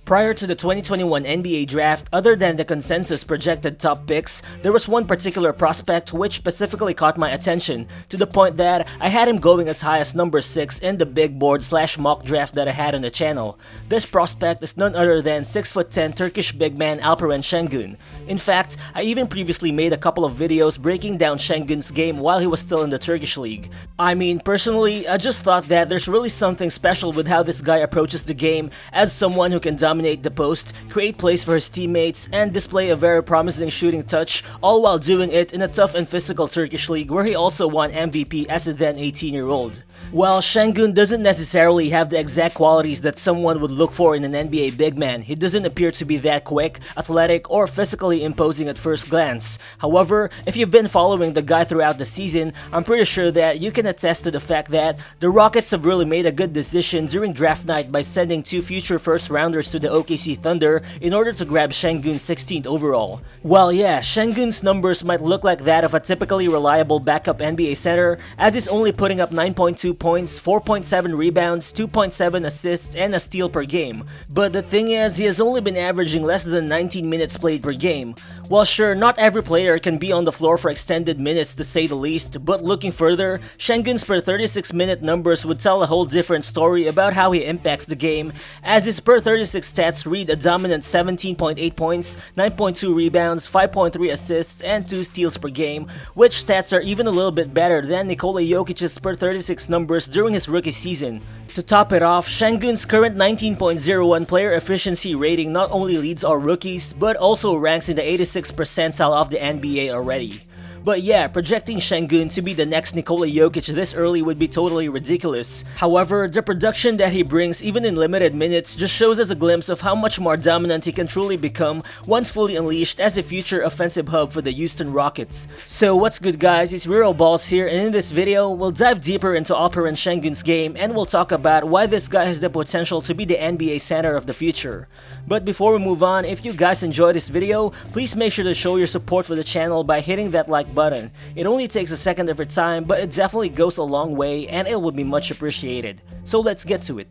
Prior to the 2021 NBA draft, other than the consensus projected top picks, there was one particular prospect which specifically caught my attention, to the point that I had him going as high as number 6 in the big board / mock draft that I had on the channel. This prospect is none other than 6'10" Turkish big man Alperen Şengün. In fact, I even previously made a couple of videos breaking down Şengün's game while he was still in the Turkish league. I mean, personally, I just thought that there's really something special with how this guy approaches the game as someone who can dominate the post, create plays for his teammates, and display a very promising shooting touch, all while doing it in a tough and physical Turkish league where he also won MVP as a then 18-year-old. While Şengün doesn't necessarily have the exact qualities that someone would look for in an NBA big man, he doesn't appear to be that quick, athletic, or physically imposing at first glance. However, if you've been following the guy throughout the season, I'm pretty sure that you can attest to the fact that the Rockets have really made a good decision during draft night by sending 2 future first-rounders to the OKC Thunder in order to grab Şengün 16th overall. Well, yeah, Şengün's numbers might look like that of a typically reliable backup NBA center, as he's only putting up 9.2 points, 4.7 rebounds, 2.7 assists, and a steal per game. But the thing is, he has only been averaging less than 19 minutes played per game. Well, sure, not every player can be on the floor for extended minutes to say the least, but looking further, Şengün's per 36-minute numbers would tell a whole different story about how he impacts the game, as his per 36 stats read a dominant 17.8 points, 9.2 rebounds, 5.3 assists, and 2 steals per game, which stats are even a little bit better than Nikola Jokic's per 36 numbers during his rookie season. To top it off, Şengün's current 19.01 player efficiency rating not only leads all rookies, but also ranks in the 86th percentile of the NBA already. But yeah, projecting Şengün to be the next Nikola Jokic this early would be totally ridiculous. However, the production that he brings even in limited minutes just shows us a glimpse of how much more dominant he can truly become once fully unleashed as a future offensive hub for the Houston Rockets. So what's good guys, it's Real Balls here, and in this video, we'll dive deeper into Alperen Şengün's game and we'll talk about why this guy has the potential to be the NBA center of the future. But before we move on, if you guys enjoyed this video, please make sure to show your support for the channel by hitting that like button. It only takes a second of your time, but it definitely goes a long way and it would be much appreciated. So let's get to it.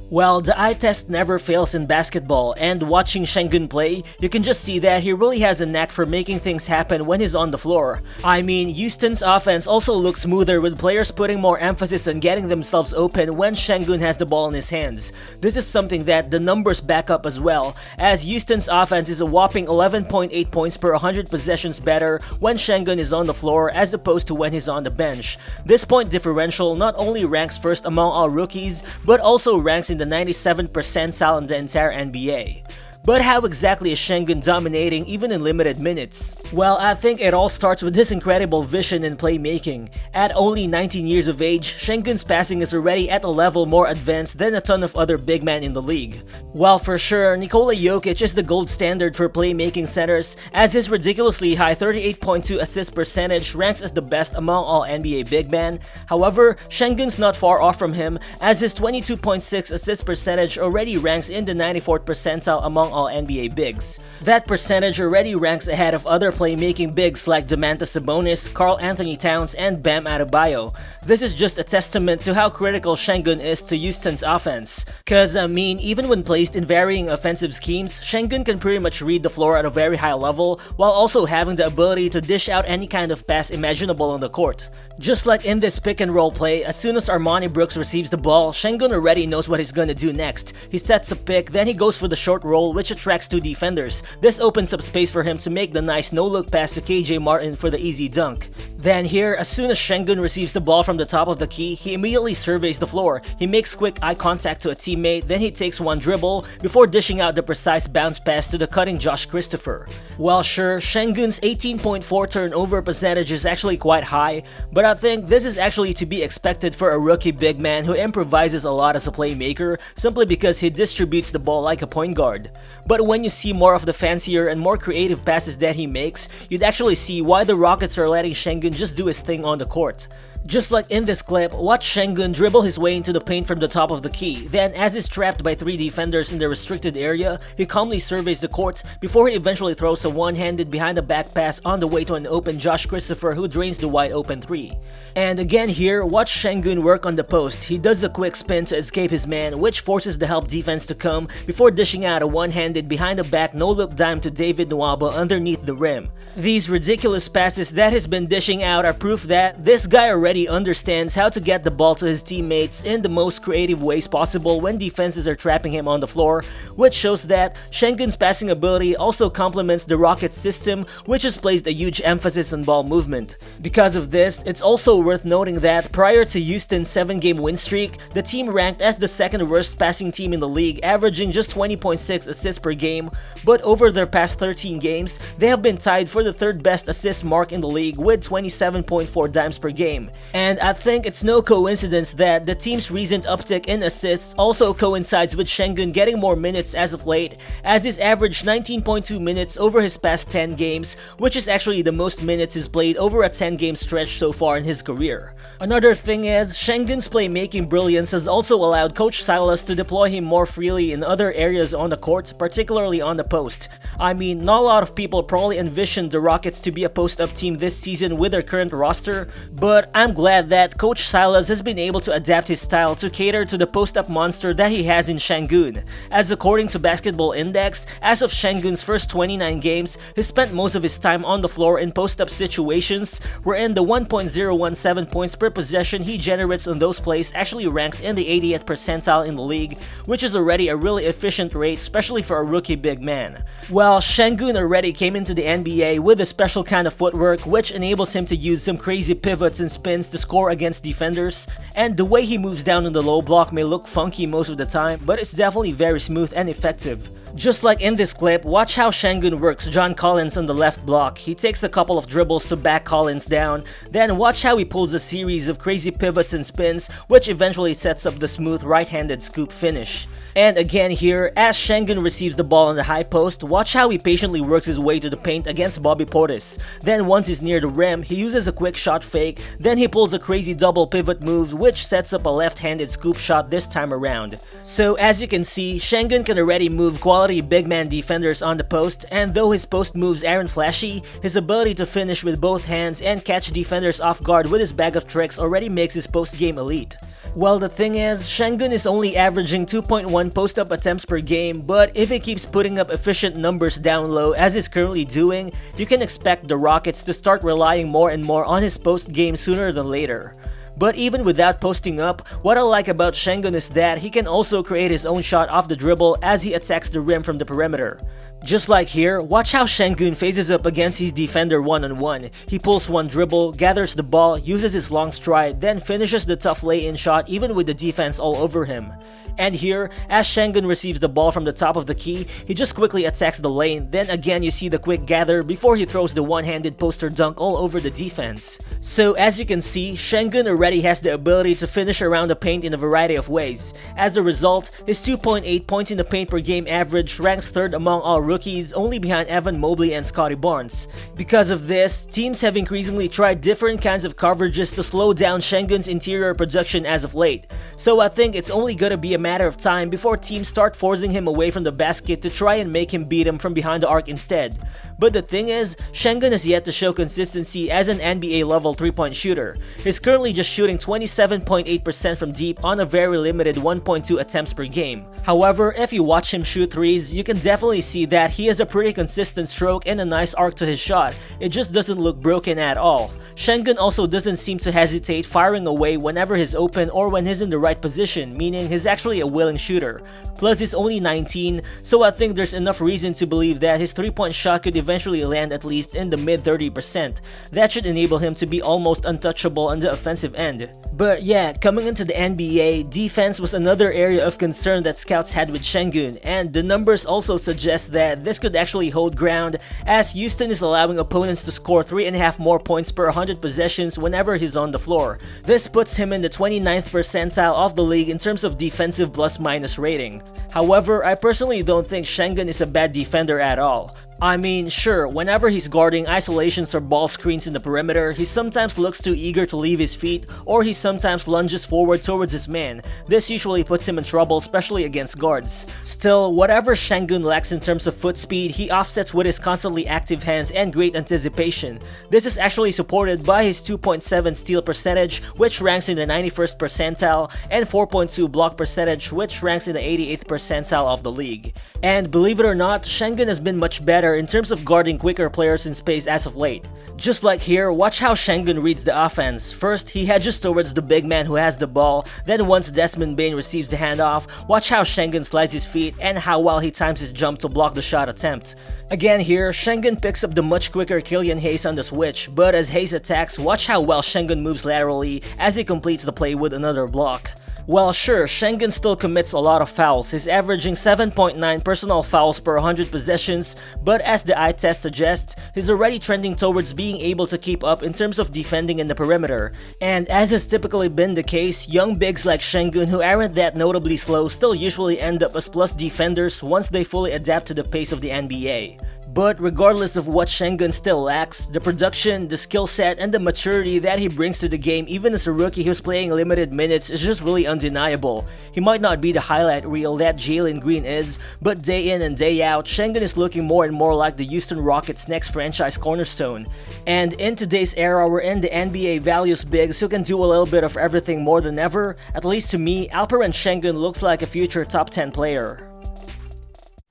Well, the eye test never fails in basketball, and watching Şengün play, you can just see that he really has a knack for making things happen when he's on the floor. I mean, Houston's offense also looks smoother with players putting more emphasis on getting themselves open when Şengün has the ball in his hands. This is something that the numbers back up as well, as Houston's offense is a whopping 11.8 points per 100 possessions better when Şengün is on the floor as opposed to when he's on the bench. This point differential not only ranks first among all rookies, but also ranks in the 97th percentile in the entire NBA. But how exactly is Şengün dominating even in limited minutes? Well, I think it all starts with his incredible vision and playmaking. At only 19 years of age, Şengün's passing is already at a level more advanced than a ton of other big men in the league. While for sure, Nikola Jokic is the gold standard for playmaking centers, as his ridiculously high 38.2 assist percentage ranks as the best among all NBA big men. However, Şengün's not far off from him, as his 22.6 assist percentage already ranks in the 94th percentile among all NBA bigs. That percentage already ranks ahead of other playmaking bigs like Domantas Sabonis, Karl Anthony Towns, and Bam Adebayo. This is just a testament to how critical Şengün is to Houston's offense. Cause I mean, even when placed in varying offensive schemes, Şengün can pretty much read the floor at a very high level, while also having the ability to dish out any kind of pass imaginable on the court. Just like in this pick and roll play, as soon as Armoni Brooks receives the ball, Şengün already knows what he's gonna do next. He sets a pick, then he goes for the short roll, which attracts 2 defenders. This opens up space for him to make the nice no-look pass to KJ Martin for the easy dunk. Then here, as soon as Şengün receives the ball from the top of the key, he immediately surveys the floor. He makes quick eye contact to a teammate, then he takes one dribble before dishing out the precise bounce pass to the cutting Josh Christopher. Well, sure, Şengün's 18.4 turnover percentage is actually quite high, but I think this is actually to be expected for a rookie big man who improvises a lot as a playmaker simply because he distributes the ball like a point guard. But when you see more of the fancier and more creative passes that he makes, you'd actually see why the Rockets are letting Şengün just do his thing on the court. Just like in this clip, watch Şengün dribble his way into the paint from the top of the key. Then, as he's trapped by 3 defenders in the restricted area, he calmly surveys the court before he eventually throws a one-handed behind the back pass on the way to an open Josh Christopher who drains the wide open 3. And again here, watch Şengün work on the post. He does a quick spin to escape his man, which forces the help defense to come before dishing out a one-handed behind the back no-look dime to David Nwaba underneath the rim. These ridiculous passes that he's been dishing out are proof that this guy already understands how to get the ball to his teammates in the most creative ways possible when defenses are trapping him on the floor, which shows that Şengün's passing ability also complements the Rockets system, which has placed a huge emphasis on ball movement. Because of this, it's also worth noting that prior to Houston's 7-game win streak, the team ranked as the second worst passing team in the league, averaging just 20.6 assists per game, but over their past 13 games, they have been tied for the third best assist mark in the league with 27.4 dimes per game. And I think it's no coincidence that the team's recent uptick in assists also coincides with Şengün getting more minutes as of late, as he's averaged 19.2 minutes over his past 10 games, which is actually the most minutes he's played over a 10-game stretch so far in his career. Another thing is, Şengün's playmaking brilliance has also allowed Coach Silas to deploy him more freely in other areas on the court, particularly on the post. I mean, not a lot of people probably envisioned the Rockets to be a post-up team this season with their current roster, but I'm glad that Coach Silas has been able to adapt his style to cater to the post-up monster that he has in Şengün. As according to Basketball Index, as of Şengün's first 29 games, he spent most of his time on the floor in post-up situations, wherein the 1.017 points per possession he generates on those plays actually ranks in the 80th percentile in the league, which is already a really efficient rate, especially for a rookie big man. Well, Şengün already came into the NBA with a special kind of footwork, which enables him to use some crazy pivots and spins to score against defenders, and the way he moves down on the low block may look funky most of the time, but it's definitely very smooth and effective. Just like in this clip, watch how Şengün works John Collins on the left block. He takes a couple of dribbles to back Collins down, then watch how he pulls a series of crazy pivots and spins, which eventually sets up the smooth right-handed scoop finish. And again here, as Şengün receives the ball on the high post, watch how he patiently works his way to the paint against Bobby Portis. Then once he's near the rim, he uses a quick shot fake, then he pulls a crazy double pivot move which sets up a left-handed scoop shot this time around. So as you can see, Şengün can already move quality big man defenders on the post, and though his post moves aren't flashy, his ability to finish with both hands and catch defenders off guard with his bag of tricks already makes his post game elite. Well, the thing is, Şengün is only averaging 2.1 post-up attempts per game, but if he keeps putting up efficient numbers down low as he's currently doing, you can expect the Rockets to start relying more and more on his post game sooner than later. But even without posting up, what I like about Şengün is that he can also create his own shot off the dribble as he attacks the rim from the perimeter. Just like here, watch how Şengün faces up against his defender one-on-one. He pulls one dribble, gathers the ball, uses his long stride, then finishes the tough lay-in shot even with the defense all over him. And here, as Şengün receives the ball from the top of the key, he just quickly attacks the lane, then again you see the quick gather before he throws the one-handed poster dunk all over the defense. So as you can see, Şengün already has the ability to finish around the paint in a variety of ways. As a result, his 2.8 points in the paint per game average ranks third among all rookies, only behind Evan Mobley and Scottie Barnes. Because of this, teams have increasingly tried different kinds of coverages to slow down Şengün's interior production as of late. So I think it's only gonna be a matter of time before teams start forcing him away from the basket to try and make him beat him from behind the arc instead. But the thing is, Şengün has yet to show consistency as an NBA level 3-point shooter. He's currently just shooting 27.8% from deep on a very limited 1.2 attempts per game. However, if you watch him shoot threes, you can definitely see that he has a pretty consistent stroke and a nice arc to his shot. It just doesn't look broken at all. Şengün also doesn't seem to hesitate firing away whenever he's open or when he's in the right position, meaning he's actually a willing shooter. Plus he's only 19, so I think there's enough reason to believe that his 3-point shot could eventually land at least in the mid 30%. That should enable him to be almost untouchable on the offensive end. But yeah, coming into the NBA, defense was another area of concern that scouts had with Şengün, and the numbers also suggest that this could actually hold ground, as Houston is allowing opponents to score 3.5 more points per 100 possessions whenever he's on the floor. This puts him in the 29th percentile of the league in terms of defensive plus-minus rating. However, I personally don't think Şengün is a bad defender at all. I mean, sure, whenever he's guarding isolations or ball screens in the perimeter, he sometimes looks too eager to leave his feet, or he sometimes lunges forward towards his man. This usually puts him in trouble, especially against guards. Still, whatever Şengün lacks in terms of foot speed, he offsets with his constantly active hands and great anticipation. This is actually supported by his 2.7 steal percentage, which ranks in the 91st percentile, and 4.2 block percentage, which ranks in the 88th percentile of the league. And believe it or not, Şengün has been much better in terms of guarding quicker players in space as of late. Just like here, watch how Şengün reads the offense. First, he hedges towards the big man who has the ball, then once Desmond Bane receives the handoff, watch how Şengün slides his feet and how well he times his jump to block the shot attempt. Again here, Şengün picks up the much quicker Killian Hayes on the switch, but as Hayes attacks, watch how well Şengün moves laterally as he completes the play with another block. Well, sure, Şengün still commits a lot of fouls. He's averaging 7.9 personal fouls per 100 possessions, but as the eye test suggests, he's already trending towards being able to keep up in terms of defending in the perimeter. And as has typically been the case, young bigs like Şengün who aren't that notably slow still usually end up as plus defenders once they fully adapt to the pace of the NBA. But regardless of what Şengün still lacks, the production, the skill set, and the maturity that he brings to the game even as a rookie who's playing limited minutes is just really undeniable. He might not be the highlight reel that Jalen Green is, but day in and day out, Şengün is looking more and more like the Houston Rockets' next franchise cornerstone. And in today's era wherein the NBA values bigs who can do a little bit of everything more than ever, at least to me, Alperen Şengün looks like a future top 10 player.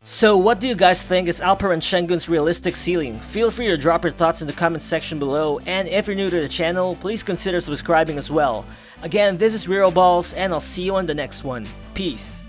So what do you guys think is Alperen Şengün's realistic ceiling? Feel free to drop your thoughts in the comment section below, and if you're new to the channel, please consider subscribing as well. Again, this is Real Balls, and I'll see you on the next one. Peace.